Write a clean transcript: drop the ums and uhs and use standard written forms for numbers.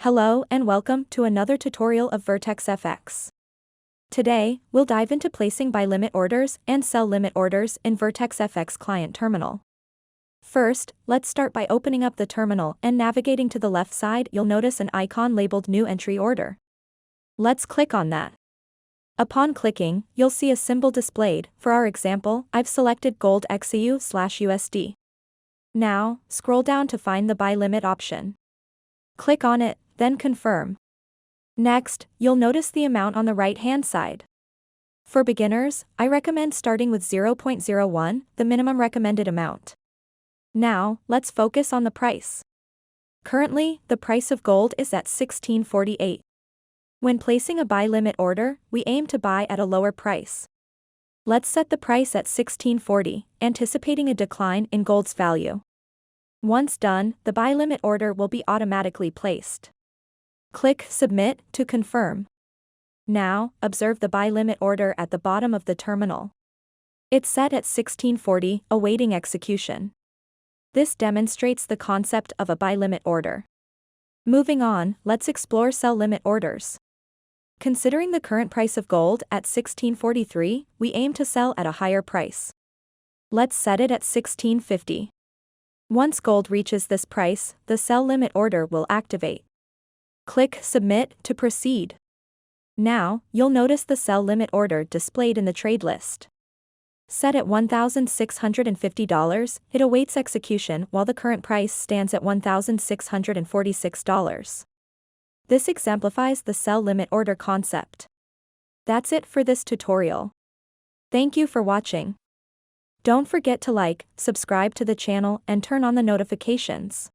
Hello and welcome to another tutorial of VertexFX. Today, we'll dive into placing buy limit orders and sell limit orders in VertexFX Client Terminal. First, let's start by opening up the terminal and navigating to the left side. You'll notice an icon labeled New Entry Order. Let's click on that. Upon clicking, you'll see a symbol displayed. For our example, I've selected Gold XAU/USD. Now, scroll down to find the buy limit option. Click on it, then confirm. Next, you'll notice the amount on the right-hand side. For beginners, I recommend starting with 0.01, the minimum recommended amount. Now, let's focus on the price. Currently, the price of gold is at $16.48. When placing a buy limit order, we aim to buy at a lower price. Let's set the price at $16.40, anticipating a decline in gold's value. Once done, the buy limit order will be automatically placed. Click Submit to confirm. Now, observe the buy limit order at the bottom of the terminal. It's set at $16.40, awaiting execution. This demonstrates the concept of a buy limit order. Moving on, let's explore sell limit orders. Considering the current price of gold at $16.43, we aim to sell at a higher price. Let's set it at $16.50. Once gold reaches this price, the sell limit order will activate. Click Submit to proceed. Now, you'll notice the sell limit order displayed in the trade list. Set at $1,650, it awaits execution while the current price stands at $1,646. This exemplifies the sell limit order concept. That's it for this tutorial. Thank you for watching. Don't forget to like, subscribe to the channel and turn on the notifications.